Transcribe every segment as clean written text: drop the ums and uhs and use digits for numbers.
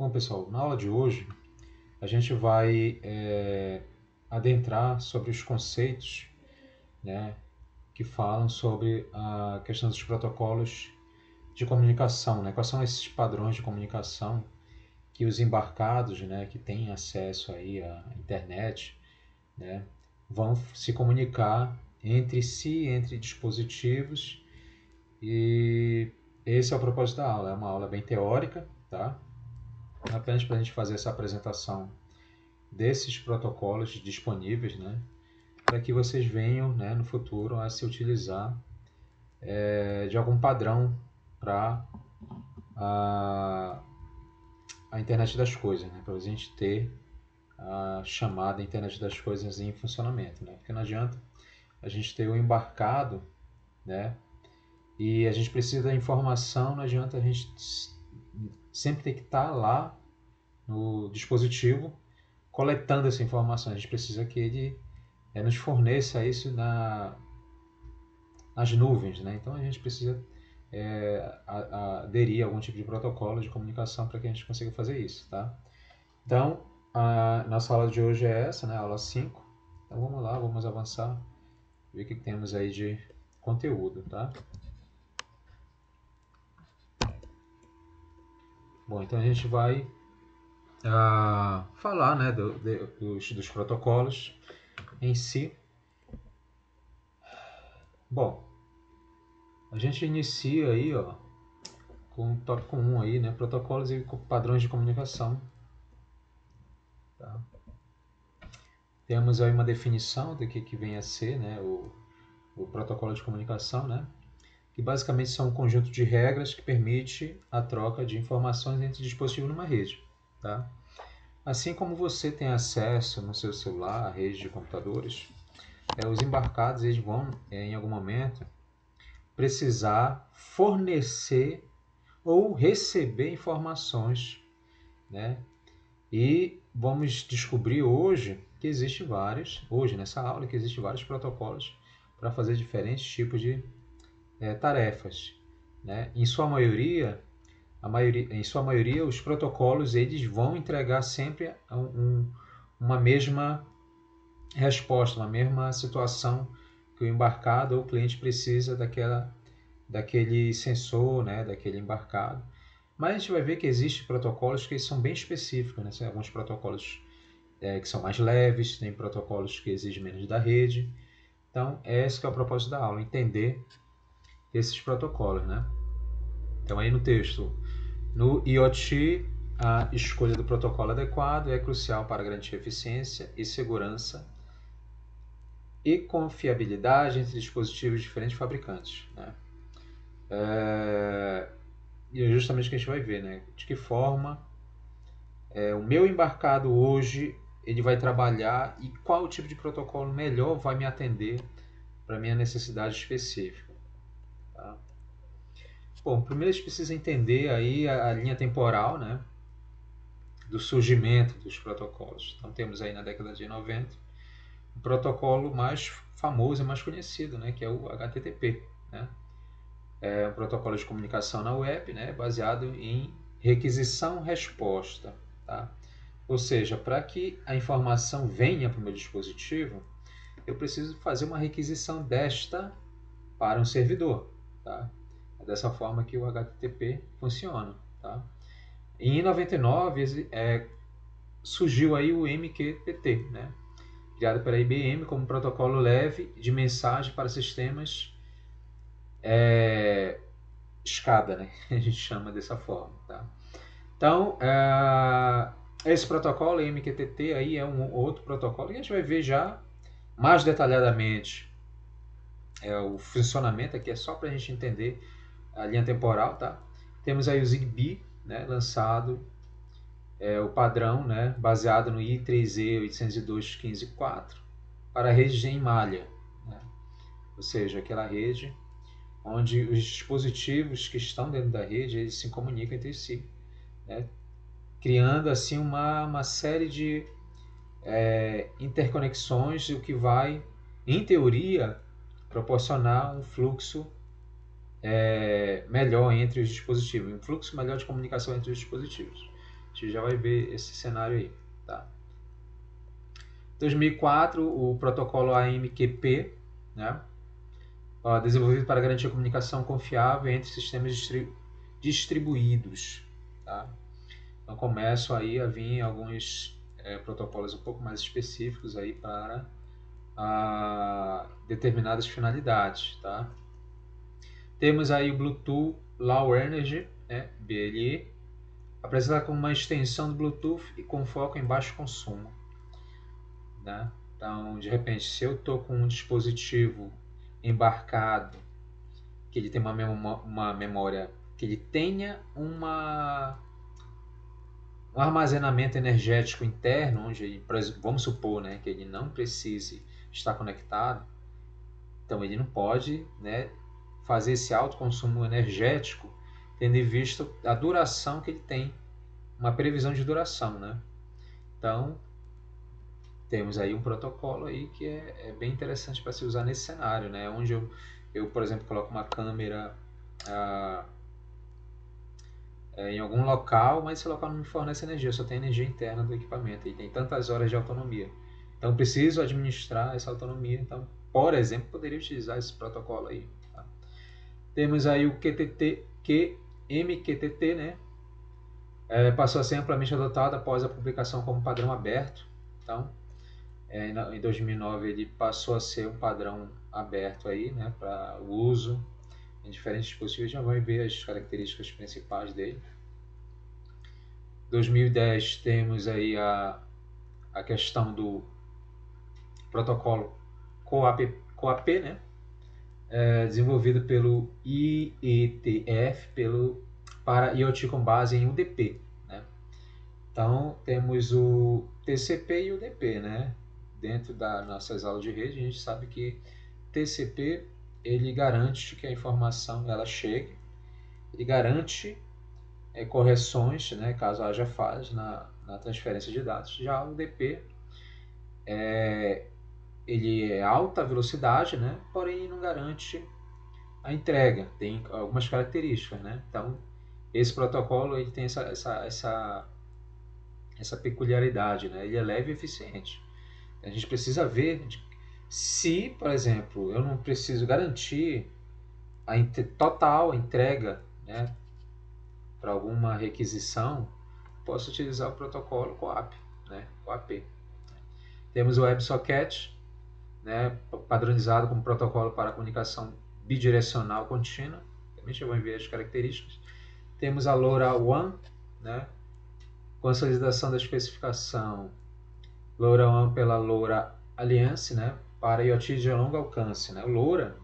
Bom, pessoal, na aula de hoje a gente vai adentrar sobre os conceitos, né, que falam sobre a questão dos protocolos de comunicação, né? Quais são esses padrões de comunicação que os embarcados, né, que têm acesso aí à internet, né, vão se comunicar entre si, entre dispositivos, e esse é o propósito da aula. É uma aula bem teórica, tá? Apenas para a gente fazer essa apresentação desses protocolos disponíveis, né, para que vocês venham, né, no futuro a se utilizar de algum padrão para a internet das coisas, né, para a gente ter a chamada internet das coisas em funcionamento, né, porque não adianta a gente ter o embarcado, né, e a gente precisa da informação, não adianta a gente sempre ter que estar lá no dispositivo coletando essa informação. A gente precisa que ele nos forneça isso nas nuvens, né? Então a gente precisa aderir a algum tipo de protocolo de comunicação para que a gente consiga fazer isso, tá? Então a nossa aula de hoje é essa, né? Aula 5. Então vamos lá, vamos avançar, ver o que temos aí de conteúdo, tá? Bom, então a gente vai falar, né, dos protocolos em si. Bom, a gente inicia aí, ó, com o tópico 1 aí, né, protocolos e padrões de comunicação. Tá? Temos aí uma definição do que vem a ser, né, o protocolo de comunicação, né, que basicamente são um conjunto de regras que permite a troca de informações entre dispositivos numa rede. Tá? Assim como você tem acesso no seu celular à rede de computadores, os embarcados eles vão, em algum momento, precisar fornecer ou receber informações, né? E vamos descobrir hoje que existe hoje nessa aula, que existe vários protocolos para fazer diferentes tipos de tarefas, né? Em sua maioria, os protocolos eles vão entregar sempre uma mesma resposta, uma mesma situação que o embarcado ou o cliente precisa daquele sensor, né, daquele embarcado. Mas a gente vai ver que existem protocolos que são bem específicos, né? Tem alguns protocolos que são mais leves, tem protocolos que exigem menos da rede. Então, esse que é o propósito da aula, entender esses protocolos, né? Então, aí no texto, no IoT, a escolha do protocolo adequado é crucial para garantir eficiência e segurança e confiabilidade entre dispositivos de diferentes fabricantes, né? E é justamente o que a gente vai ver, né? De que forma o meu embarcado hoje ele vai trabalhar e qual tipo de protocolo melhor vai me atender para minha necessidade específica. Tá? Bom, primeiro a gente precisa entender aí a linha temporal, né, do surgimento dos protocolos. Então temos aí na década de 90 o protocolo mais famoso e mais conhecido, né, que é o HTTP, né? É um protocolo de comunicação na web, né, baseado em requisição-resposta. Tá? Ou seja, para que a informação venha para o meu dispositivo, eu preciso fazer uma requisição desta para um servidor. Tá? É dessa forma que o HTTP funciona. Tá? Em 99 surgiu aí o MQTT, né? Criado pela IBM como protocolo leve de mensagem para sistemas escada, né? A gente chama dessa forma. Tá? Então, esse protocolo MQTT aí é um outro protocolo que a gente vai ver já mais detalhadamente o funcionamento aqui, é só para a gente entender a linha temporal. Tá? Temos aí o Zigbee, né, lançado, o padrão, né, baseado no I3E 802.15.4 para a rede em malha, né? Ou seja, aquela rede onde os dispositivos que estão dentro da rede eles se comunicam entre si, né? Criando assim uma série de interconexões, o que vai, em teoria, proporcionar um fluxo melhor entre os dispositivos, um fluxo melhor de comunicação entre os dispositivos. A gente já vai ver esse cenário aí, tá? 2004, o protocolo AMQP, né? Desenvolvido para garantir a comunicação confiável entre sistemas distribuídos, tá? Então começam aí a vir alguns protocolos um pouco mais específicos aí para determinadas finalidades, tá? Temos aí o Bluetooth Low Energy, né, BLE, apresentado como uma extensão do Bluetooth e com foco em baixo consumo, né? Então, de repente, se eu estou com um dispositivo embarcado, que ele tem uma memória, que ele tenha um armazenamento energético interno, onde ele, vamos supor, né, que ele não precise estar conectado, então ele não pode, né, fazer esse alto consumo energético, tendo em vista a duração que ele tem, uma previsão de duração, né? Então, temos aí um protocolo aí que é bem interessante para se usar nesse cenário, né? Onde eu, por exemplo, coloco uma câmera em algum local, mas esse local não me fornece energia, só tem energia interna do equipamento e tem tantas horas de autonomia. Então, preciso administrar essa autonomia. Então, por exemplo, poderia utilizar esse protocolo aí. Tá? Temos aí o MQTT, né? Passou a ser amplamente adotado após a publicação como padrão aberto. Então, em 2009 ele passou a ser um padrão aberto aí, né, para o uso em diferentes dispositivos. Já vai ver as características principais dele. 2010 temos aí a questão do protocolo COAP, né, desenvolvido pelo IETF para IoT com base em UDP, né? Então temos o TCP e o UDP, né? Dentro das nossas aulas de rede a gente sabe que TCP ele garante que a informação ela chegue, ele garante correções, né, caso haja falhas na transferência de dados. Já o UDP ele é alta velocidade, né, porém não garante a entrega, tem algumas características, né? Então esse protocolo ele tem essa peculiaridade, né? Ele é leve e eficiente. A gente precisa ver se, por exemplo, eu não preciso garantir a total entrega, né, para alguma requisição, posso utilizar o protocolo COAP, né, COAP. Temos o WebSocket, né, padronizado como protocolo para comunicação bidirecional contínua. Também eu vou enviar as características. Temos a LoRaWAN, né, consolidação da especificação LoRaWAN pela LoRa Alliance, né, para IoT de longo alcance, né. O LoRa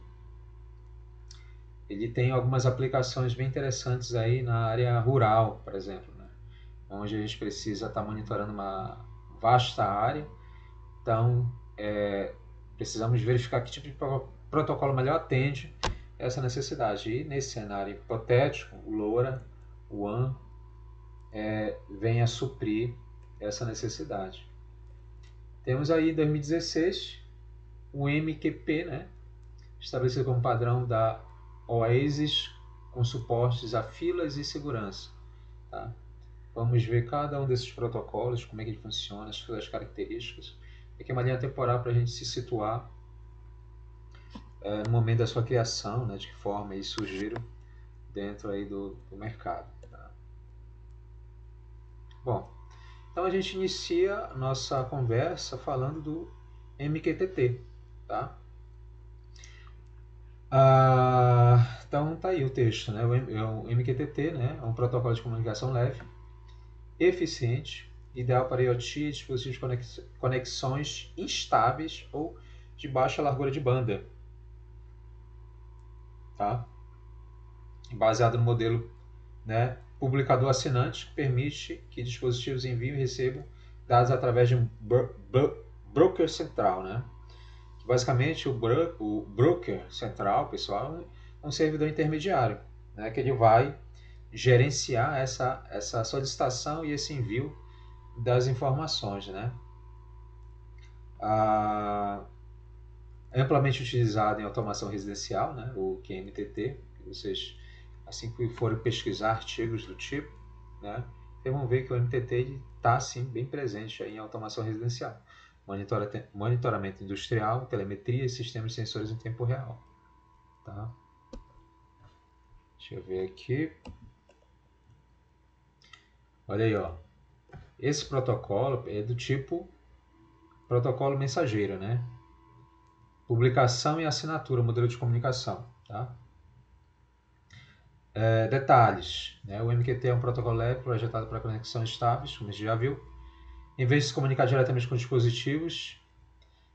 ele tem algumas aplicações bem interessantes aí na área rural, por exemplo, né, onde a gente precisa estar monitorando uma vasta área. Então, precisamos verificar que tipo de protocolo melhor atende essa necessidade. E nesse cenário hipotético, o LoRa, o WAN, vem a suprir essa necessidade. Temos aí em 2016 o MQP, né, estabelecido como padrão da OASIS com suportes a filas e segurança. Tá? Vamos ver cada um desses protocolos, como é que ele funciona, as suas características. Aqui é uma linha temporal para a gente se situar no momento da sua criação, né, de que forma eles surgiram dentro aí do mercado. Tá? Bom, então a gente inicia a nossa conversa falando do MQTT. Tá? Então tá aí o texto, né? O MQTT, né, é um protocolo de comunicação leve, eficiente, ideal para IoT e dispositivos de conexões instáveis ou de baixa largura de banda. Tá? Baseado no modelo, né, publicador assinante, que permite que dispositivos enviem e recebam dados através de um broker central. Né? Basicamente, o broker central, pessoal, é um servidor intermediário, né, que ele vai gerenciar essa solicitação e esse envio das informações. Né? É amplamente utilizado em automação residencial, né, o QMTT, que vocês, assim que forem pesquisar artigos do tipo, né, vocês vão ver que o MTT está assim, bem presente aí em automação residencial. Monitoramento industrial, telemetria e sistemas de sensores em tempo real. Tá? Deixa eu ver aqui. Olha aí, ó. Esse protocolo é do tipo protocolo mensageiro, né? Publicação e assinatura, modelo de comunicação. Tá? Detalhes. Né? O MQT é um protocolo leve projetado para conexões estáveis, como a gente já viu. Em vez de se comunicar diretamente com dispositivos,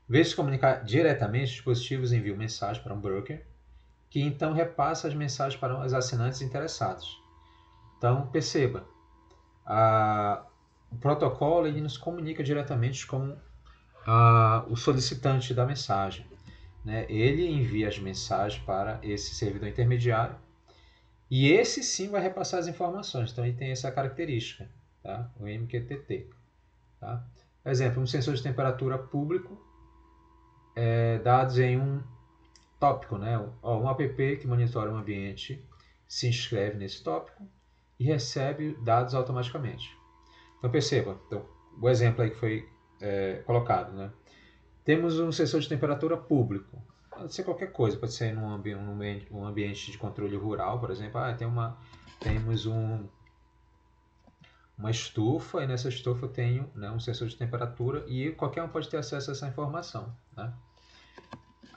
os dispositivos enviam mensagem para um broker, que então repassa as mensagens para os assinantes interessados. Então, perceba, o protocolo ele nos comunica diretamente com o solicitante da mensagem. Né? Ele envia as mensagens para esse servidor intermediário e esse sim vai repassar as informações. Então, ele tem essa característica, tá? O MQTT. Tá? Exemplo, um sensor de temperatura público, dados em um tópico, né? Um app que monitora o ambiente se inscreve nesse tópico e recebe dados automaticamente. Então perceba, o exemplo aí que foi colocado, né? Temos um sensor de temperatura público. Pode ser qualquer coisa, pode ser um ambiente de controle rural, por exemplo. Temos uma estufa e nessa estufa tem, né, um sensor de temperatura e qualquer um pode ter acesso a essa informação. Né?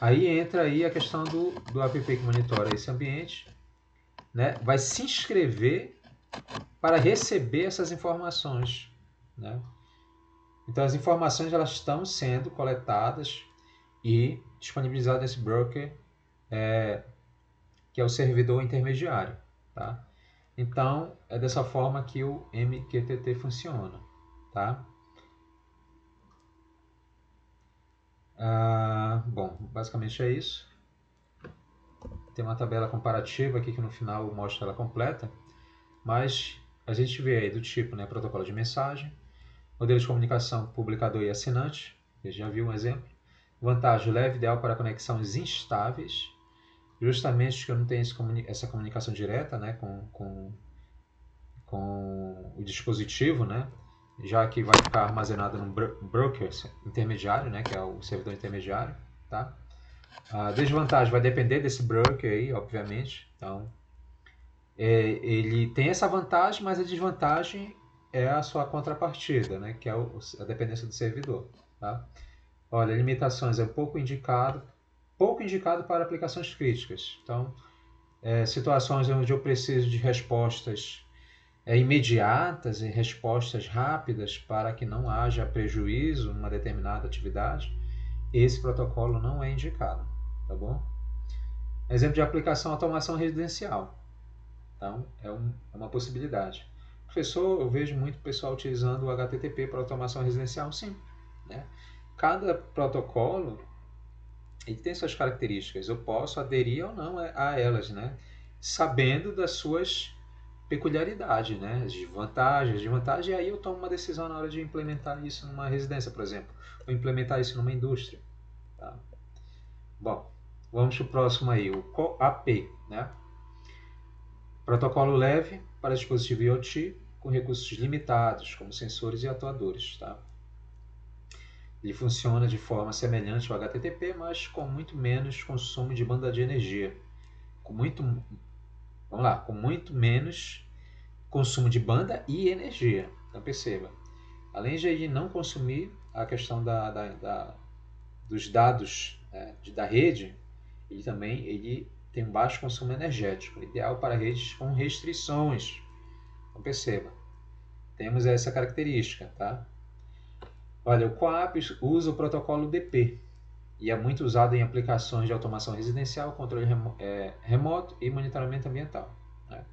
Aí entra aí a questão do app que monitora esse ambiente, né? Vai se inscrever para receber essas informações. Né? Então as informações elas estão sendo coletadas e disponibilizadas nesse broker, que é o servidor intermediário. Tá? Então é dessa forma que o MQTT funciona. Tá? Bom, basicamente é isso. Tem uma tabela comparativa aqui que no final mostra ela completa, mas a gente vê aí do tipo, né, protocolo de mensagem, modelo de comunicação publicador e assinante, você já viu um exemplo. Vantagem leve, ideal para conexões instáveis, justamente que eu não tenho essa comunicação direta, né, com o dispositivo, né, já que vai ficar armazenado no broker intermediário, né, que é o servidor intermediário. Tá? A desvantagem vai depender desse broker aí, obviamente. Então, ele tem essa vantagem, mas a desvantagem é a sua contrapartida, né? Que é a dependência do servidor. Tá? Olha, limitações é pouco indicado para aplicações críticas. Então, situações onde eu preciso de respostas imediatas e respostas rápidas para que não haja prejuízo numa determinada atividade, esse protocolo não é indicado. Tá bom? Exemplo de aplicação automação residencial. Então, é uma possibilidade. Professor, eu vejo muito pessoal utilizando o HTTP para automação residencial. Sim. Né? Cada protocolo ele tem suas características. Eu posso aderir ou não a elas, né? Sabendo das suas peculiaridades, né? As vantagens, desvantagens, e aí eu tomo uma decisão na hora de implementar isso numa residência, por exemplo, ou implementar isso numa indústria. Tá? Bom, vamos para o próximo aí, o COAP, né? Protocolo leve para dispositivo IoT com recursos limitados, como sensores e atuadores. Tá? Ele funciona de forma semelhante ao HTTP, mas com muito menos consumo de banda de energia. Com muito menos consumo de banda e energia. Então perceba, além de não consumir a questão dos dados da rede, ele tem um baixo consumo energético, ideal para redes com restrições. Então perceba, temos essa característica. Tá? Olha, o COAP usa o protocolo DP e é muito usado em aplicações de automação residencial, controle remoto e monitoramento ambiental. Né?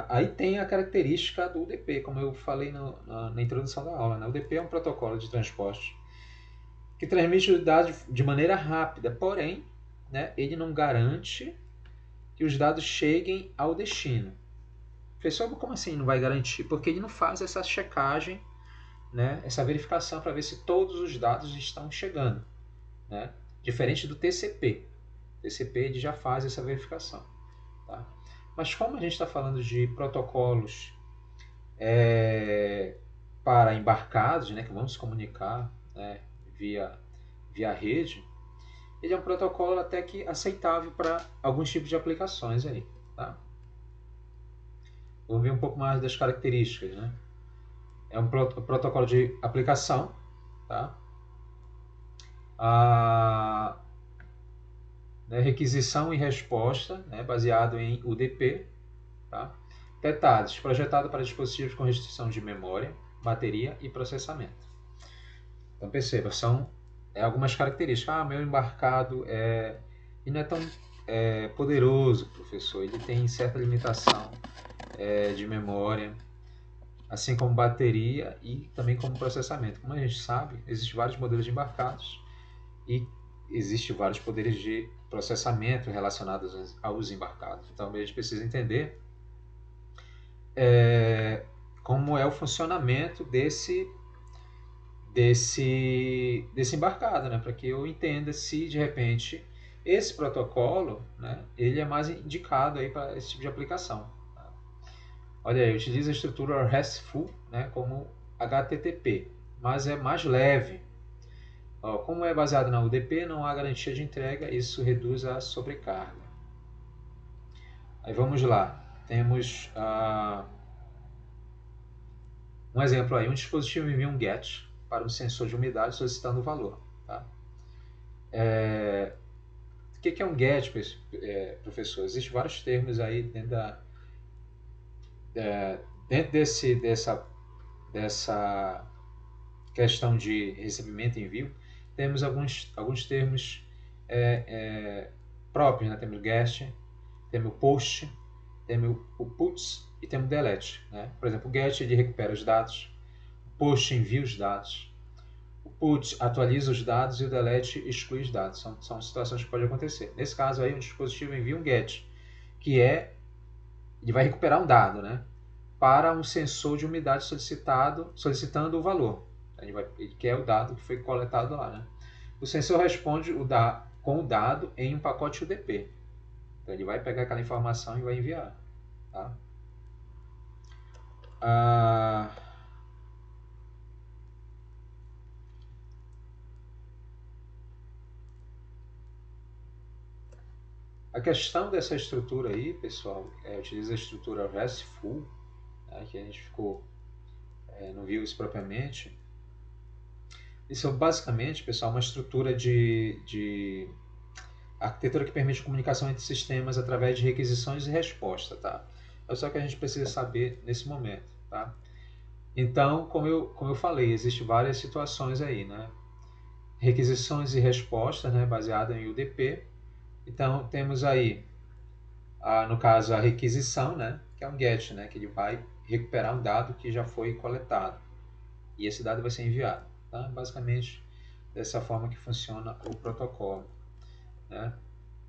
Aí tem a característica do DP, como eu falei na introdução da aula. Né? O DP é um protocolo de transporte que transmite os dados de maneira rápida, porém, né, ele não garante que os dados cheguem ao destino. Professor, como assim não vai garantir? Porque ele não faz essa checagem, né, essa verificação para ver se todos os dados estão chegando. Né? Diferente do TCP. O TCP ele já faz essa verificação. Tá? Mas como a gente está falando de protocolos para embarcados, né, que vão se comunicar, né, via rede, ele é um protocolo até que aceitável para alguns tipos de aplicações aí, tá? Vamos ver um pouco mais das características, né? É um protocolo de aplicação, tá? A requisição e resposta, né, baseado em UDP, tá? Detalhes, projetado para dispositivos com restrição de memória, bateria e processamento. Então perceba, são algumas características. Meu embarcado ele não é tão poderoso, professor, ele tem certa limitação de memória, assim como bateria e também como processamento. Como a gente sabe, existem vários modelos de embarcados e existem vários poderes de processamento relacionados aos embarcados. Então a gente precisa entender como é o funcionamento desse embarcado, né? Para que eu entenda se de repente esse protocolo, né, ele é mais indicado aí para esse tipo de aplicação. Tá? Olha aí, utiliza a estrutura RESTful, né, como HTTP, mas é mais leve. Ó, como é baseado na UDP, não há garantia de entrega, isso reduz a sobrecarga. Aí vamos lá, temos um exemplo aí, um dispositivo envia um GET para um sensor de umidade solicitando o valor. Tá? O que é um GET, professor? Existem vários termos aí dentro dessa questão de recebimento e envio. Temos alguns termos próprios, né? Temos GET, temos POST, temos o PUTS e temos o DELETE. Né? Por exemplo, o GET ele recupera os dados, o POST envia os dados, o PUT atualiza os dados e o delete exclui os dados. São situações que podem acontecer. Nesse caso aí, um dispositivo envia um GET, que ele vai recuperar um dado, né, para um sensor de umidade solicitando o valor. Ele quer o dado que foi coletado lá. Né? O sensor responde com o dado em um pacote UDP. Então ele vai pegar aquela informação e vai enviar. Tá? A questão dessa estrutura aí, pessoal, utiliza a estrutura RESTful, né, que a gente não viu isso propriamente. Isso basicamente, pessoal, uma estrutura de arquitetura que permite comunicação entre sistemas através de requisições e resposta, tá? É só que a gente precisa saber nesse momento, tá? Então, como eu falei, existem várias situações aí, né? Requisições e respostas, né, baseada em UDP. Então, temos aí, no caso, a requisição, né, que é um GET, né, que ele vai recuperar um dado que já foi coletado. E esse dado vai ser enviado. Tá? Basicamente, dessa forma que funciona o protocolo. Né?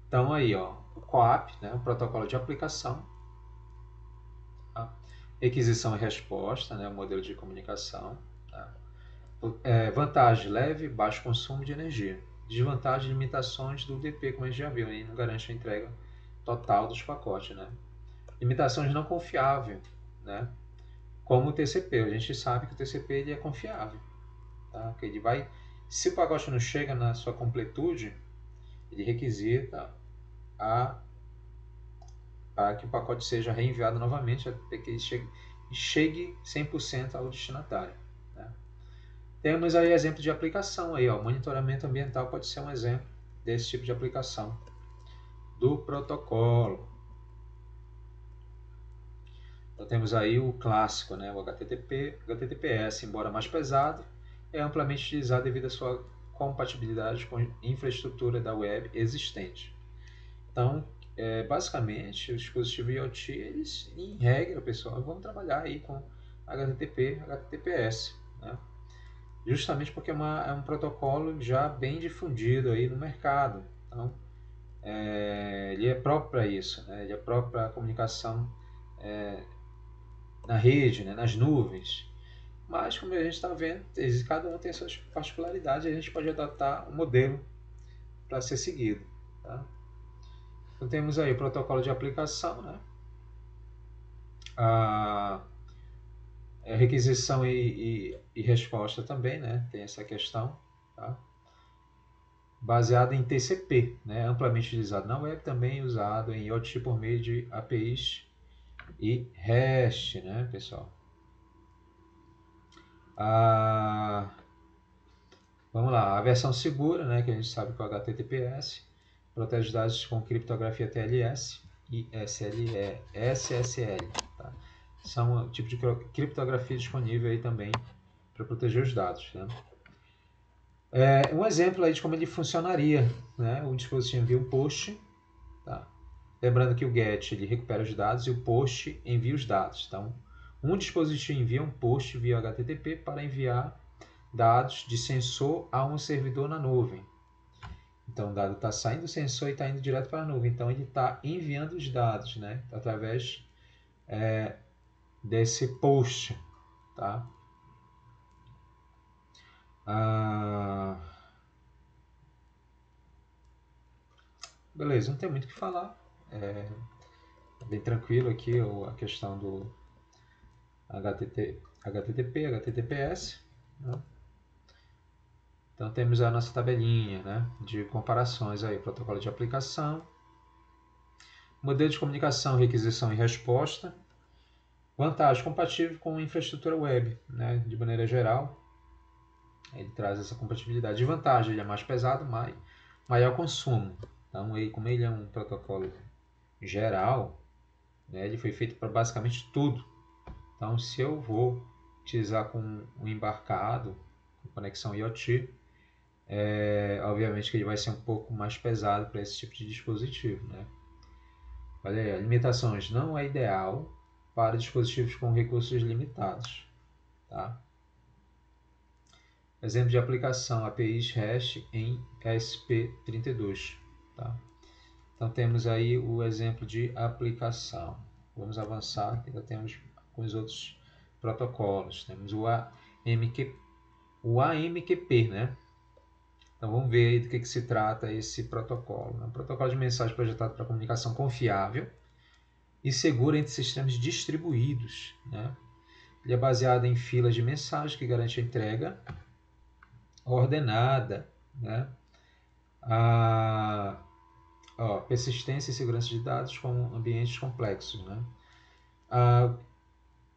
Então, aí, ó, o COAP, né, o protocolo de aplicação, tá? Requisição e resposta, né, o modelo de comunicação. Tá? Vantagem, leve, baixo consumo de energia. Desvantagem, limitações do UDP, como a gente já viu, e não garante a entrega total dos pacotes. Né? Limitações não confiável, né? Como o TCP. A gente sabe que o TCP ele é confiável. Tá? Que ele vai, se o pacote não chega na sua completude, ele requisita para que o pacote seja reenviado novamente até que ele chegue 100% ao destinatário. Né? Temos aí exemplo de aplicação. Aí, ó, monitoramento ambiental pode ser um exemplo desse tipo de aplicação do protocolo. Então temos aí o clássico, né, o HTTPS, embora mais pesado, é amplamente utilizado devido à sua compatibilidade com infraestrutura da web existente. Então, basicamente, os dispositivos IoT, eles, em regra, pessoal, vão trabalhar aí com HTTP, HTTPS, né? Justamente porque é um protocolo já bem difundido aí no mercado. Então, ele é próprio para isso, né? Ele é próprio para a comunicação na rede, né? Nas nuvens. Mas, como a gente está vendo, cada um tem suas particularidades e a gente pode adotar um modelo para ser seguido. Tá? Então, temos aí o protocolo de aplicação, né? requisição e resposta também, né? Tem essa questão, tá? Baseado em TCP, né? Amplamente utilizado na web, também usado em IoT por meio de APIs e REST, né, pessoal? Vamos lá, a versão segura, né, que a gente sabe que é o HTTPS, protege dados com criptografia TLS e SSL. Tá? São um tipo de criptografia disponível aí também para proteger os dados. Né? Um exemplo aí de como ele funcionaria, né? O dispositivo envia um post, tá? Lembrando que o GET ele recupera os dados e o POST envia os dados. Então, um dispositivo envia um POST via HTTP para enviar dados de sensor a um servidor na nuvem. Então, o dado está saindo do sensor e está indo direto para a nuvem. Então, ele está enviando os dados, né? Através desse POST. Tá? Beleza, não tem muito o que falar. É bem tranquilo aqui a questão do HTTP, HTTPS. Né? Então temos a nossa tabelinha, né, de comparações aí, protocolo de aplicação, modelo de comunicação, requisição e resposta, vantagem compatível com infraestrutura web, né, de maneira geral. Ele traz essa compatibilidade. De vantagem, ele é mais pesado, mas maior consumo. Então, como ele é um protocolo geral, né, ele foi feito para basicamente tudo. Então, se eu vou utilizar com um embarcado, com conexão IoT, obviamente que ele vai ser um pouco mais pesado para esse tipo de dispositivo. Né? Olha aí, limitações. Não é ideal para dispositivos com recursos limitados. Tá? Exemplo de aplicação, APIs REST em ESP32. Tá? Então temos aí o exemplo de aplicação. Vamos avançar, ainda temos com os outros protocolos. Temos o AMQP, né? Então vamos ver aí do que se trata esse protocolo. É um protocolo de mensagem projetado para comunicação confiável e segura entre sistemas distribuídos. Né? Ele é baseado em filas de mensagem que garante a entrega ordenada, né? Persistência e segurança de dados com ambientes complexos. Né?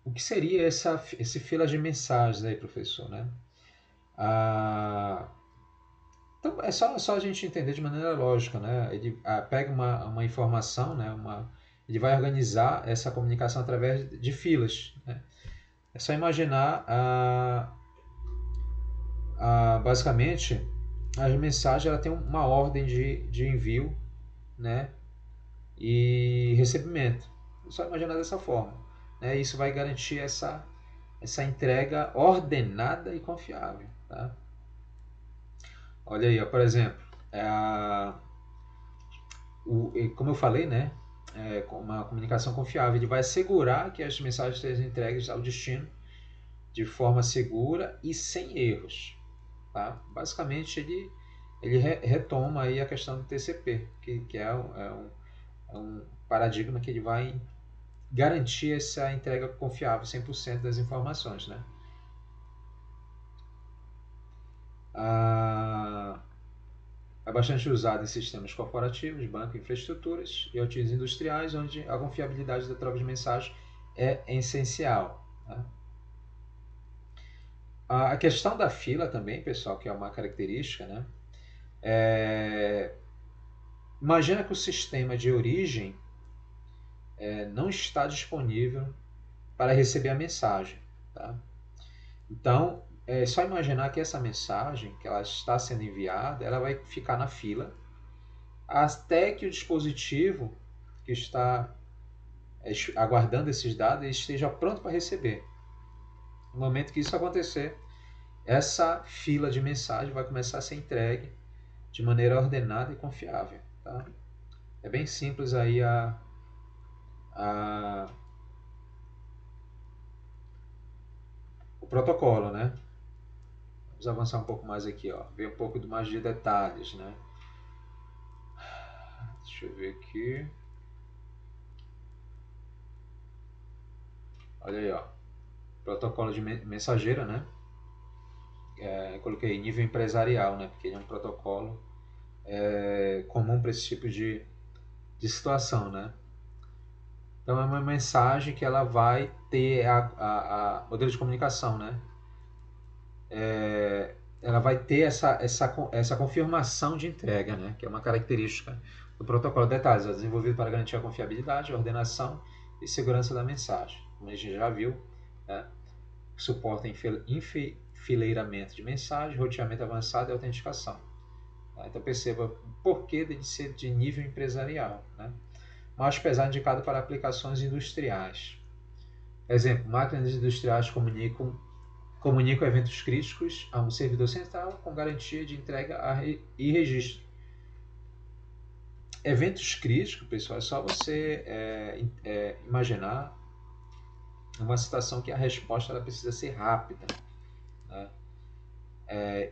O que seria esse fila de mensagens aí, professor? Né? Então é só a gente entender de maneira lógica. Né? Ele pega uma informação, né? Ele vai organizar essa comunicação através de filas. Né? É só imaginar basicamente a mensagem ela tem uma ordem de envio, né? E recebimento. É só imaginar dessa forma. Né? Isso vai garantir essa entrega ordenada e confiável. Tá? Olha aí, ó, por exemplo, como eu falei, né? Uma comunicação confiável, ele vai assegurar que as mensagens sejam entregues ao destino de forma segura e sem erros. Tá? Basicamente, ele retoma aí a questão do TCP, que é um paradigma que ele vai garantir essa entrega confiável, 100% das informações. Né? É bastante usado em sistemas corporativos, bancos, infraestruturas e IoTs industriais, onde a confiabilidade da troca de mensagem é essencial. Né? A questão da fila também, pessoal, que é uma característica, né? Imagina que o sistema de origem não está disponível para receber a mensagem. Tá? Então, é só imaginar que essa mensagem que ela está sendo enviada, ela vai ficar na fila até que o dispositivo que está aguardando esses dados esteja pronto para receber. No momento que isso acontecer, essa fila de mensagem vai começar a ser entregue de maneira ordenada e confiável. Tá? É bem simples aí o protocolo, né? Vamos avançar um pouco mais aqui, ó. Ver um pouco mais de detalhes, né? Deixa eu ver aqui. Olha aí, ó. protocolo de mensageira, né? Coloquei nível empresarial, né? Porque ele é um protocolo comum para esse tipo de situação, né? Então é uma mensagem que ela vai ter a modelo de comunicação, né? Ela vai ter essa confirmação de entrega, né? Que é uma característica do protocolo. Detalhes, é desenvolvido para garantir a confiabilidade, a ordenação e segurança da mensagem. Como a gente já viu, né? Suporta enfileiramento de mensagem, roteamento avançado e autenticação. Tá? Então perceba o porquê de ser de nível empresarial, né? Mas pesado indicado para aplicações industriais. Exemplo, máquinas industriais comunicam eventos críticos a um servidor central com garantia de entrega e registro. Eventos críticos, pessoal, é só você imaginar uma situação que a resposta ela precisa ser rápida, né?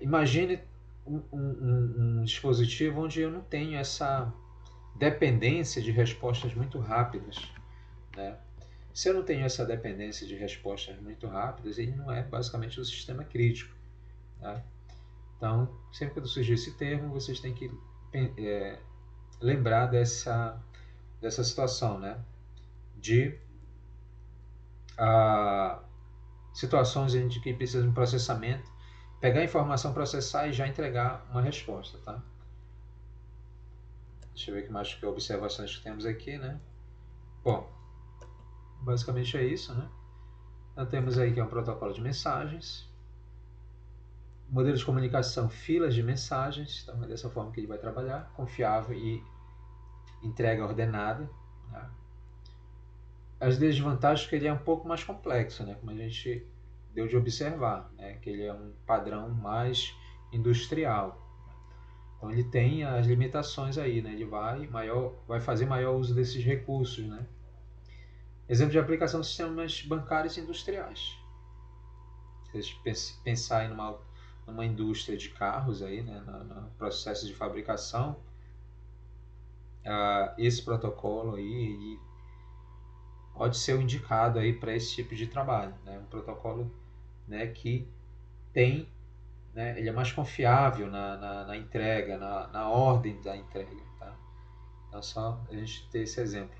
Imagine um dispositivo onde eu não tenho essa dependência de respostas muito rápidas, né? Se eu não tenho essa dependência de respostas muito rápidas, ele não é basicamente um sistema crítico, né? Então, sempre que surgir esse termo, vocês têm que lembrar dessa situação, né? De situações em que precisa de um processamento, pegar a informação, processar e já entregar uma resposta, tá? Deixa eu ver que mais que observações que temos aqui, né? Bom, basicamente é isso, né? Então temos aí que é um protocolo de mensagens, modelo de comunicação, filas de mensagens, então é dessa forma que ele vai trabalhar, confiável e entrega ordenada, né? As desvantagens é que ele é um pouco mais complexo, né? Como a gente deu de observar, né? Que ele é um padrão mais industrial. Então ele tem as limitações aí, né? Ele vai fazer maior uso desses recursos, né? Exemplo de aplicação de sistemas bancários industriais. Se vocês pensarem numa indústria de carros aí, né? No processo de fabricação, esse protocolo aí ele pode ser o indicado aí para esse tipo de trabalho, né? Um protocolo, né, que tem, né, ele é mais confiável na entrega, na ordem da entrega, tá? Então só a gente ter esse exemplo.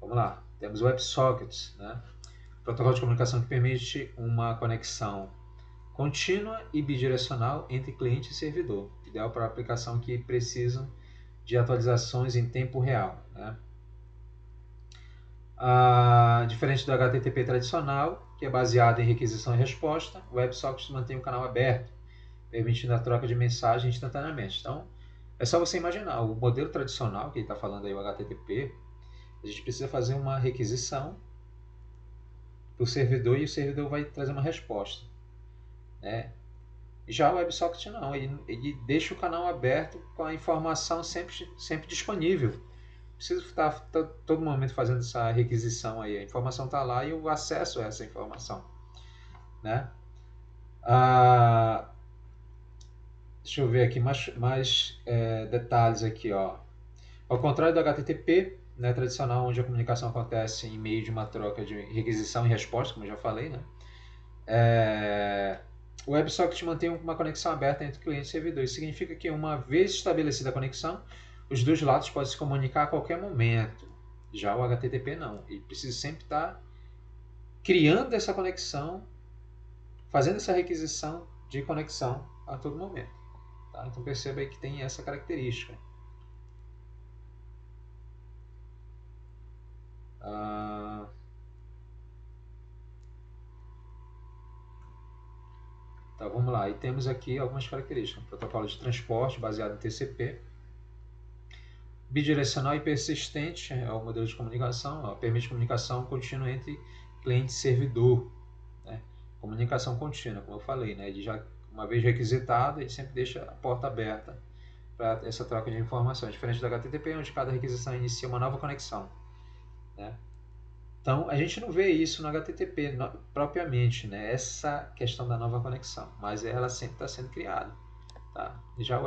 Vamos lá, temos o WebSockets, né? Protocolo de comunicação que permite uma conexão contínua e bidirecional entre cliente e servidor, ideal para aplicação que precisam de atualizações em tempo real, né? Diferente do HTTP tradicional, que é baseado em requisição e resposta, o WebSockets mantém o canal aberto, permitindo a troca de mensagem instantaneamente. Então, é só você imaginar, o modelo tradicional, que ele está falando aí, o HTTP, a gente precisa fazer uma requisição para o servidor e o servidor vai trazer uma resposta, né? Já o WebSocket não, ele deixa o canal aberto com a informação sempre disponível. Não preciso estar todo momento fazendo essa requisição aí, a informação está lá e o acesso a essa informação, né? Deixa eu ver aqui mais detalhes aqui, ó. Ao contrário do HTTP, né, tradicional, onde a comunicação acontece em meio de uma troca de requisição e resposta, como eu já falei, né? O WebSocket mantém uma conexão aberta entre cliente e servidor. Isso significa que, uma vez estabelecida a conexão, os dois lados podem se comunicar a qualquer momento. Já o HTTP não. Ele precisa sempre estar criando essa conexão, fazendo essa requisição de conexão a todo momento. Tá? Então perceba aí que tem essa característica. Então vamos lá. E temos aqui algumas características. Protocolo de transporte baseado em TCP. Bidirecional e persistente é o modelo de comunicação. Permite comunicação contínua entre cliente e servidor. Né? Comunicação contínua, como eu falei. Né? Ele já, uma vez requisitado, ele sempre deixa a porta aberta para essa troca de informações. Diferente do HTTP, onde cada requisição inicia uma nova conexão. Né? Então, a gente não vê isso no HTTP propriamente, né? Essa questão da nova conexão, mas ela sempre está sendo criada. Tá? Já o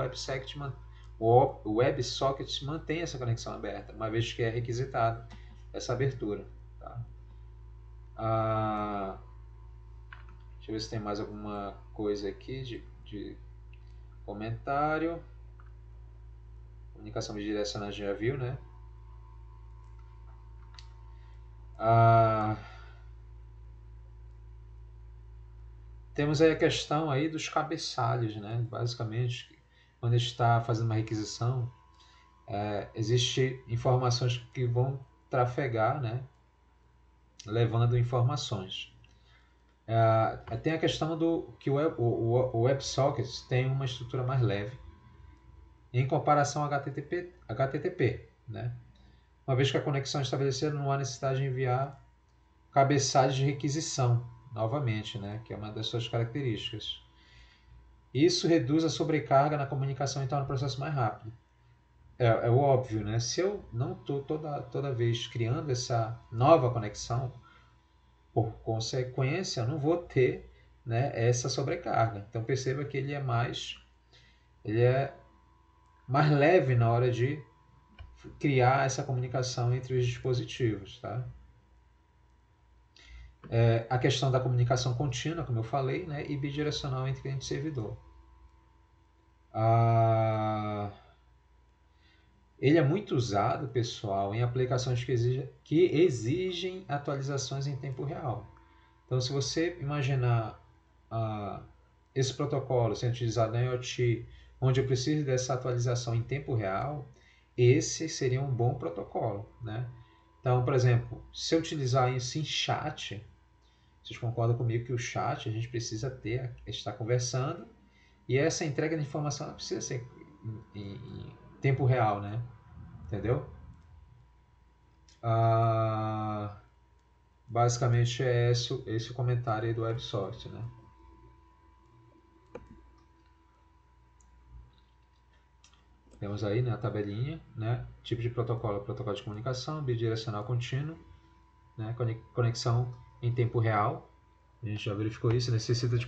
WebSocket mantém essa conexão aberta, uma vez que é requisitado essa abertura. Tá? ver se tem mais alguma coisa aqui de comentário. Comunicação bidirecional já viu, né? Temos aí a questão aí dos cabeçalhos, né? Basicamente, quando a gente está fazendo uma requisição, existem informações que vão trafegar, né? Levando informações. Tem a questão do que o WebSocket tem uma estrutura mais leve em comparação ao HTTP, né? Uma vez que a conexão é estabelecida, não há necessidade de enviar cabeçalhos de requisição, novamente, né? Que é uma das suas características. Isso reduz a sobrecarga na comunicação e torna o processo mais rápido. É o óbvio, né? Se eu não estou toda vez criando essa nova conexão, por consequência, eu não vou ter, né, essa sobrecarga. Então perceba que ele é mais leve na hora de criar essa comunicação entre os dispositivos, tá? A questão da comunicação contínua, como eu falei, né, e bidirecional entre cliente e servidor. Ele é muito usado, pessoal, em aplicações que exigem atualizações em tempo real. Então, se você imaginar esse protocolo sendo utilizado na IoT, onde eu preciso dessa atualização em tempo real, esse seria um bom protocolo, né? Então, por exemplo, se eu utilizar isso em chat, vocês concordam comigo que o chat a gente precisa estar conversando, e essa entrega de informação não precisa ser em tempo real, né? Entendeu? Basicamente é esse o comentário aí do WebSocket, né? Temos aí, né, a tabelinha, né? Tipo de protocolo, protocolo de comunicação, bidirecional contínuo, né? Conexão em tempo real. A gente já verificou isso, necessita de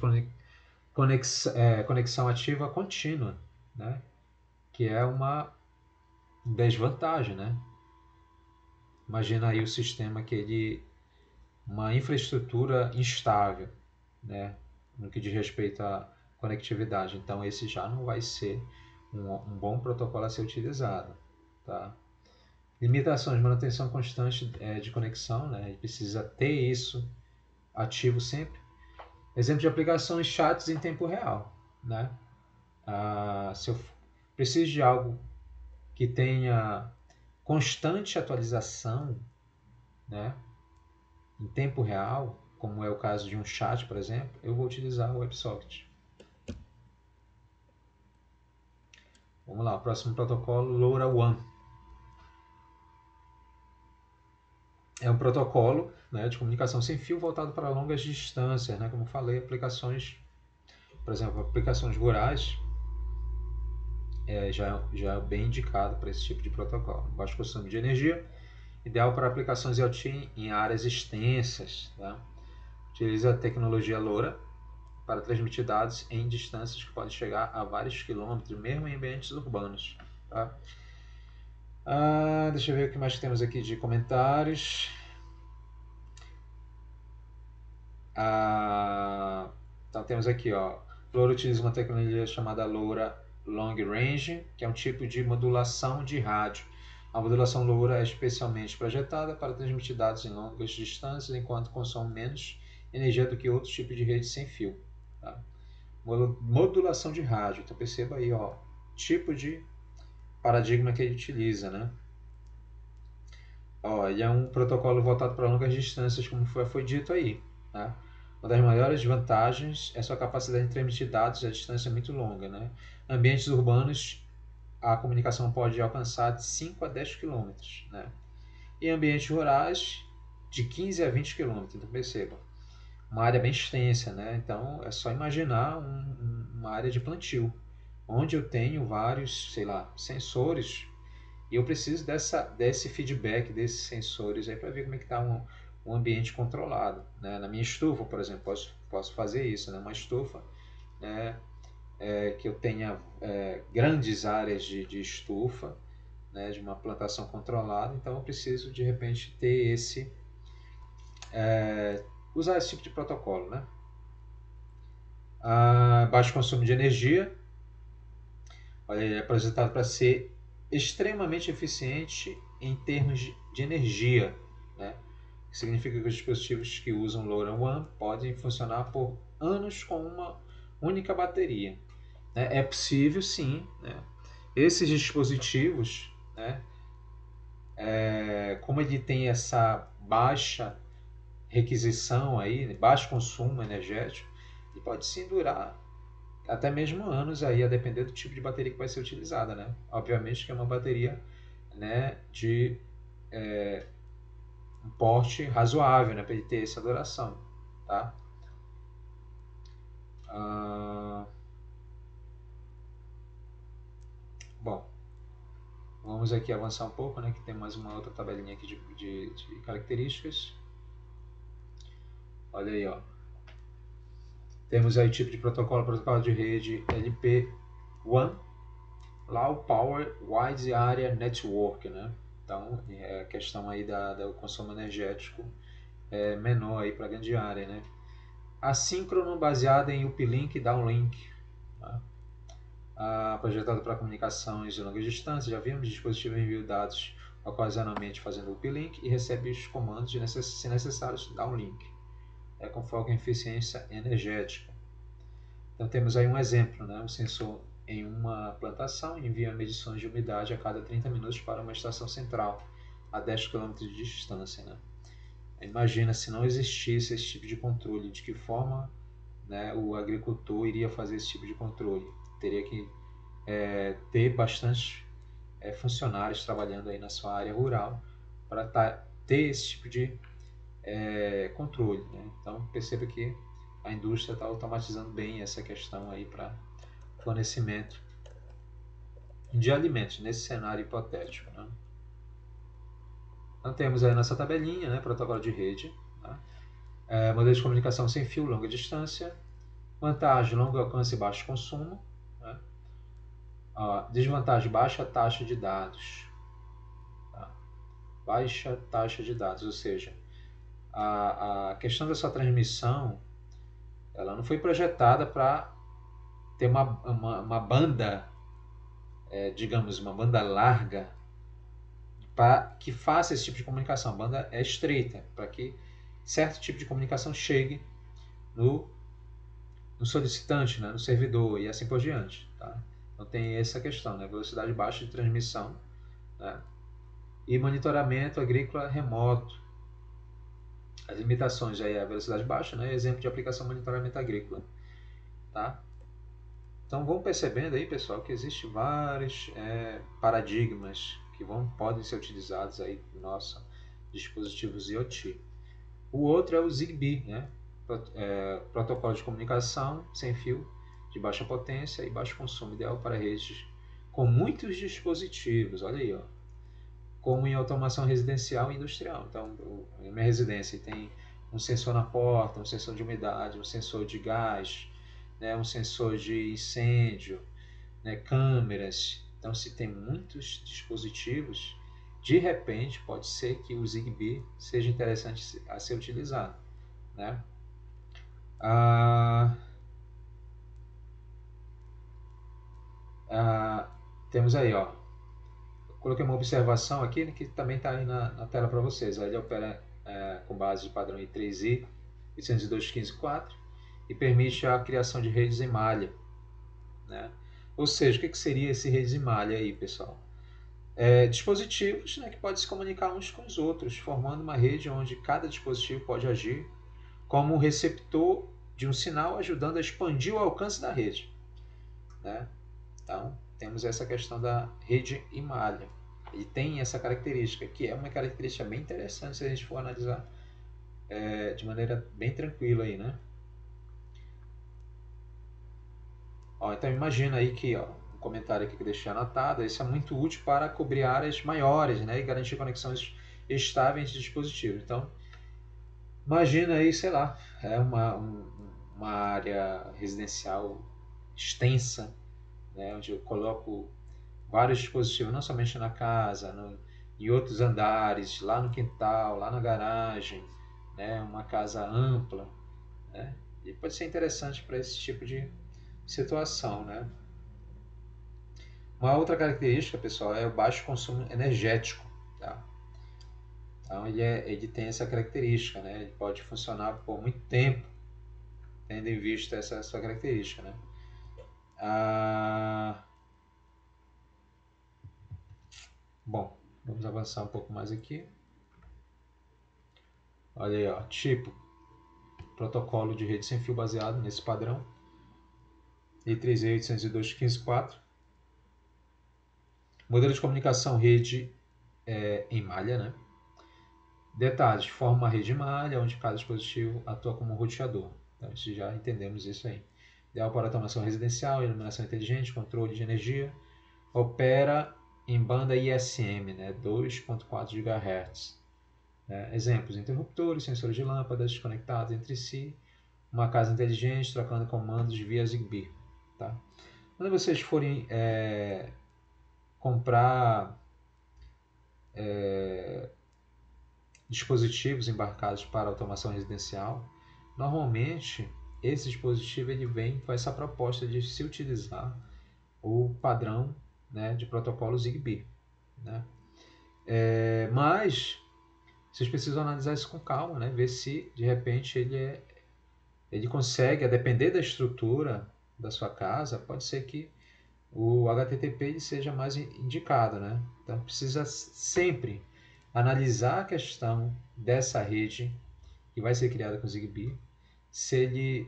conexão ativa contínua, né? Que é uma desvantagem, né? Imagina aí o sistema uma infraestrutura instável, né? No que diz respeito à conectividade. Então esse já não vai ser um bom protocolo a ser utilizado, tá? Limitações, manutenção constante de conexão, né? A gente precisa ter isso ativo sempre. Exemplo de aplicações, chats em tempo real, né? Se eu preciso de algo que tenha constante atualização, né, em tempo real, como é o caso de um chat, por exemplo, eu vou utilizar o WebSocket. Vamos lá, o próximo protocolo, LoRaWAN. É um protocolo, né, de comunicação sem fio voltado para longas distâncias, né, como eu falei, aplicações, por exemplo, aplicações rurais, já é bem indicado para esse tipo de protocolo. Baixo consumo de energia, ideal para aplicações IoT em áreas extensas. Tá? Utiliza a tecnologia LoRa para transmitir dados em distâncias que podem chegar a vários quilômetros, mesmo em ambientes urbanos. Tá? Deixa eu ver o que mais temos aqui de comentários. Então temos aqui, ó, LoRa utiliza uma tecnologia chamada LoRa Long Range, que é um tipo de modulação de rádio. A modulação LoRa é especialmente projetada para transmitir dados em longas distâncias, enquanto consome menos energia do que outros tipos de rede sem fio. Tá? Modulação de rádio, então perceba aí, ó, tipo de paradigma que ele utiliza, né? Ele é um protocolo voltado para longas distâncias, como foi dito aí. Tá? Uma das maiores vantagens é sua capacidade de transmitir dados a distância muito longa. Né? Em ambientes urbanos, a comunicação pode alcançar de 5 a 10 km. Né? Em ambientes rurais, de 15 a 20 km. Então perceba, uma área bem extensa. Né? Então é só imaginar uma área de plantio, onde eu tenho vários, sei lá, sensores, e eu preciso desse feedback desses sensores aí para ver como é que está um ambiente controlado. Né? Na minha estufa, por exemplo, posso fazer isso. Né? Uma estufa, né, que eu tenha grandes áreas de estufa, né, de uma plantação controlada, então eu preciso de repente ter usar esse tipo de protocolo. Né? Baixo consumo de energia. Olha, ele é projetado para ser extremamente eficiente em termos de energia, né? Significa que os dispositivos que usam LoRaWAN podem funcionar por anos com uma única bateria, né? É possível, sim, né? Esses dispositivos, né? Como ele tem essa baixa requisição aí, baixo consumo energético, ele pode sim durar até mesmo anos aí, a depender do tipo de bateria que vai ser utilizada, né? Obviamente que é uma bateria, né, de um porte razoável, né, para ele ter essa duração, tá? Bom, vamos aqui avançar um pouco, né, que tem mais uma outra tabelinha aqui de características. Olha aí, ó. Temos aí tipo de protocolo de rede LPWAN, Low Power Wide Area Network, né? Então, é a questão aí do consumo energético menor aí para grande área, né? Assíncrono baseado em uplink e downlink, tá? Projetado para comunicações de longa distância, já vimos, o dispositivo envia dados ocasionalmente fazendo uplink e recebe os comandos se necessários downlink, com foco em eficiência energética. Então temos aí um exemplo, né? Um sensor em uma plantação envia medições de umidade a cada 30 minutos para uma estação central a 10 km de distância, né? Imagina se não existisse esse tipo de controle, de que forma, né, o agricultor iria fazer esse tipo de controle. Teria que ter bastante funcionários trabalhando aí na sua área rural para ter esse tipo de controle, né? Então perceba que a indústria está automatizando bem essa questão aí para fornecimento de alimentos nesse cenário hipotético, né? Então temos aí a nossa tabelinha, né? Protocolo de rede, né? Modelo de comunicação sem fio, longa distância, vantagem, longo alcance e baixo consumo, né? Desvantagem, baixa taxa de dados, tá? Baixa taxa de dados, ou seja, a questão dessa transmissão, ela não foi projetada para ter uma banda, digamos, uma banda larga, para que faça esse tipo de comunicação. A banda é estreita, para que certo tipo de comunicação chegue no solicitante, né, no servidor e assim por diante. Tá? Então tem essa questão, né, velocidade baixa de transmissão, né, e monitoramento agrícola remoto. As limitações aí é a velocidade baixa, né, exemplo de aplicação monitoramento agrícola. Tá? Então vão percebendo aí, pessoal, que existem vários paradigmas que podem ser utilizados aí nos nossos dispositivos IoT. O outro é o Zigbee, né? Protocolo de comunicação sem fio, de baixa potência e baixo consumo, ideal para redes com muitos dispositivos. Olha aí, ó, como em automação residencial e industrial. Então, a minha residência tem um sensor na porta, um sensor de umidade, um sensor de gás, né, um sensor de incêndio, né, câmeras. Então, se tem muitos dispositivos, de repente pode ser que o Zigbee seja interessante a ser utilizado, né? Temos aí, ó, coloquei uma observação aqui, né, que também está aí na tela para vocês. Ele opera com base de padrão I3I 802.15.4 e permite a criação de redes em malha, né? Ou seja, o que seria esse redes em malha aí, pessoal? Dispositivos, né, que podem se comunicar uns com os outros, formando uma rede onde cada dispositivo pode agir como um receptor de um sinal, ajudando a expandir o alcance da rede, né? Então, temos essa questão da rede em malha. Ele tem essa característica, que é uma característica bem interessante se a gente for analisar de maneira bem tranquila aí, né? Então imagina aí que, um comentário aqui que eu deixei anotado, isso é muito útil para cobrir áreas maiores, né, e garantir conexões estáveis de dispositivos. Então, imagina aí, sei lá, uma área residencial extensa, né, onde eu coloco vários dispositivos, não somente na casa, em outros andares, lá no quintal, lá na garagem, né, uma casa ampla, né? e pode ser interessante para esse tipo de situação, né? Uma outra característica, pessoal, é o baixo consumo energético, tá? Então ele tem essa característica, né? Ele pode funcionar por muito tempo, tendo em vista essa sua característica, né? Bom, vamos avançar um pouco mais aqui. Olha aí, ó, tipo, protocolo de rede sem fio baseado nesse padrão, I3E802.15.4. Modelo de comunicação rede em malha, né? Detalhes, forma uma rede em malha, onde cada dispositivo atua como um roteador. Então, já entendemos isso aí. Ideal para automação residencial, iluminação inteligente, controle de energia. Opera em banda ISM, né? 2.4 GHz. Exemplos, interruptores, sensores de lâmpadas conectados entre si, uma casa inteligente trocando comandos via Zigbee. Tá? Quando vocês forem comprar dispositivos embarcados para automação residencial, normalmente esse dispositivo ele vem com essa proposta de se utilizar o padrão, né, de protocolo Zigbee. Né? Mas vocês precisam analisar isso com calma, né? Ver se de repente ele consegue, a depender da estrutura da sua casa, pode ser que o HTTP ele seja mais indicado, né? Então precisa sempre analisar a questão dessa rede que vai ser criada com o Zigbee, se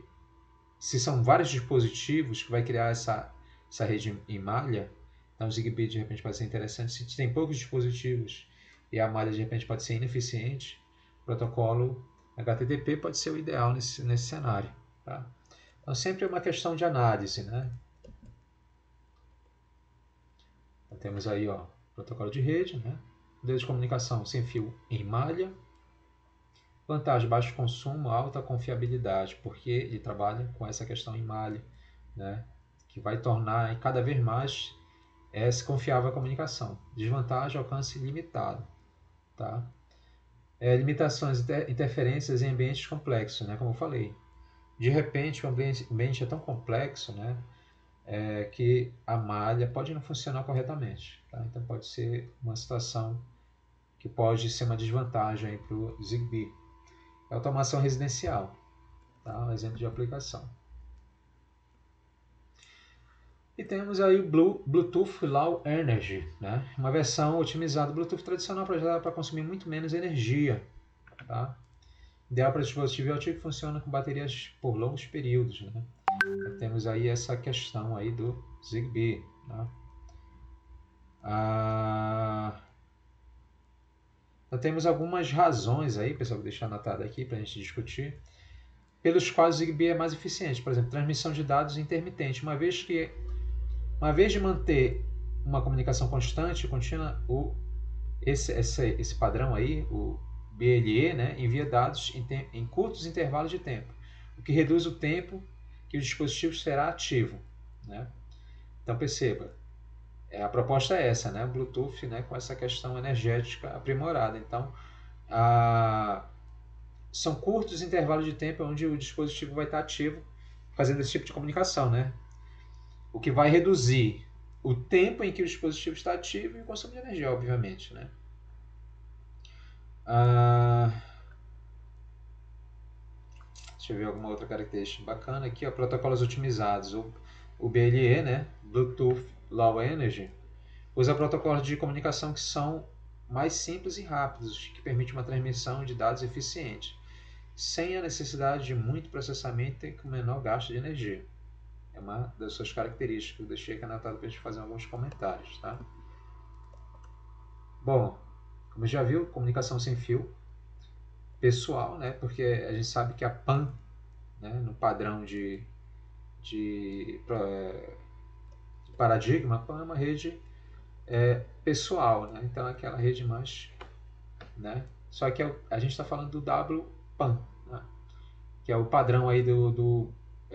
são vários dispositivos que vai criar essa rede em malha, então o Zigbee de repente pode ser interessante. Se tem poucos dispositivos e a malha de repente pode ser ineficiente, o protocolo HTTP pode ser o ideal nesse cenário. Tá? Então sempre é uma questão de análise, né? Então, temos aí, ó, protocolo de rede, né? Modelo de comunicação sem fio em malha. Vantagem, baixo consumo, alta confiabilidade, porque ele trabalha com essa questão em malha, né? Que vai tornar cada vez mais confiável a comunicação. Desvantagem, alcance limitado. Tá? Limitações, interferências em ambientes complexos, né? Como eu falei. De repente, o ambiente é tão complexo, né? Que a malha pode não funcionar corretamente. Tá? Então pode ser uma situação que pode ser uma desvantagem para o Zigbee. Automação residencial, tá? Um exemplo de aplicação. E temos aí o Bluetooth Low Energy, né? Uma versão otimizada do Bluetooth tradicional para consumir muito menos energia. Tá? Ideal para dispositivo IoT que funciona com baterias por longos períodos. Né? Então, temos aí essa questão aí do Zigbee. Né? Então, temos algumas razões aí, pessoal, vou deixar anotado aqui para a gente discutir, pelos quais o Zigbee é mais eficiente. Por exemplo, transmissão de dados intermitente. Uma vez de manter uma comunicação constante, contínua, esse padrão aí, o BLE, né, envia dados em curtos intervalos de tempo, o que reduz o tempo que o dispositivo será ativo. Né? Então perceba, a proposta é essa, né, o Bluetooth, né, com essa questão energética aprimorada. Então, são curtos intervalos de tempo onde o dispositivo vai estar ativo fazendo esse tipo de comunicação, né? O que vai reduzir o tempo em que o dispositivo está ativo e o consumo de energia, obviamente, né? Deixa eu ver alguma outra característica bacana aqui, ó, protocolos otimizados. O BLE, né, Bluetooth Low Energy, usa protocolos de comunicação que são mais simples e rápidos, que permitem uma transmissão de dados eficiente, sem a necessidade de muito processamento e com menor gasto de energia. É uma das suas características. Eu deixei aqui anotado para a gente fazer alguns comentários. Tá? Bom, como já viu, comunicação sem fio pessoal, né? Porque a gente sabe que a PAN, né, no padrão de paradigma, a PAN é uma rede pessoal, né? Então é aquela rede mais, né? Só que a gente está falando do WPAN, né? Que é o padrão aí do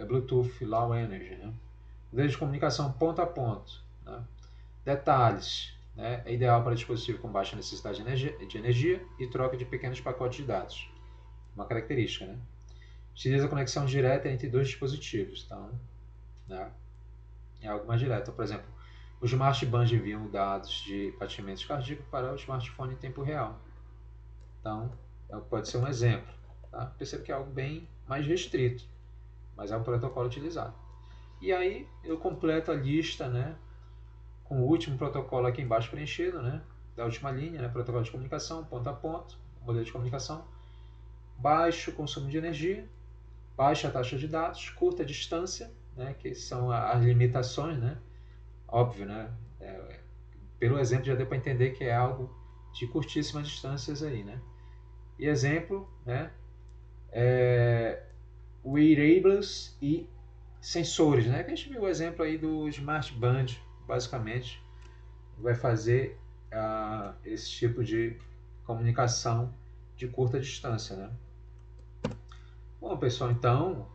Bluetooth Low Energy, né? Rede de comunicação ponto a ponto, né? Detalhes, né? É ideal para dispositivo com baixa necessidade de energia e troca de pequenos pacotes de dados. Uma característica, né? utiliza conexão direta entre dois dispositivos. Então, né, é algo mais direto. Por exemplo, o smartband enviam dados de batimentos cardíacos para o smartphone em tempo real. Então, pode ser um exemplo. Tá? Percebo que é algo bem mais restrito, mas é um protocolo utilizado. E aí eu completo a lista, né, com o último protocolo aqui embaixo preenchido, né, da última linha, né, protocolo de comunicação, ponto a ponto, modelo de comunicação, baixo consumo de energia, baixa taxa de dados, curta distância, né, que são as limitações, né, óbvio, né, pelo exemplo já deu para entender que é algo de curtíssimas distâncias aí, né. E exemplo, né, wearables e sensores, né, que a gente viu o exemplo aí do Smart Band, basicamente, vai fazer esse tipo de comunicação de curta distância, né. Bom, pessoal, então,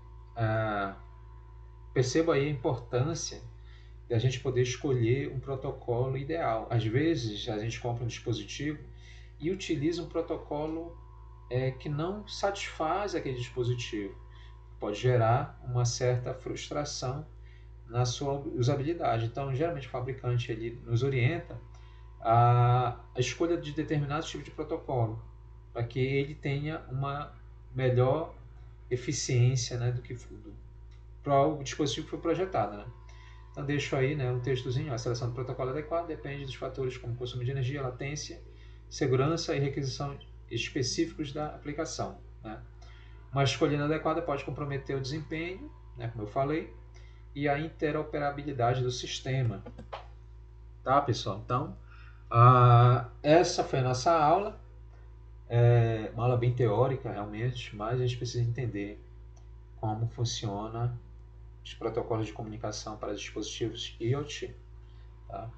perceba aí a importância da gente poder escolher um protocolo ideal. Às vezes, a gente compra um dispositivo e utiliza um protocolo que não satisfaz aquele dispositivo. Pode gerar uma certa frustração na sua usabilidade. Então, geralmente, o fabricante ele nos orienta a escolha de determinado tipo de protocolo, para que ele tenha uma melhor eficiência, né, do que para o dispositivo que foi projetado, né? Então deixo aí, né, um textozinho. A seleção do protocolo adequado depende dos fatores como consumo de energia, latência, segurança e requisição específicos da aplicação, né? Uma escolha inadequada pode comprometer o desempenho, né, como eu falei, e a interoperabilidade do sistema. Tá, pessoal? Então, essa foi a nossa aula. Uma aula bem teórica, realmente, mas a gente precisa entender como funciona os protocolos de comunicação para dispositivos IoT. Tá?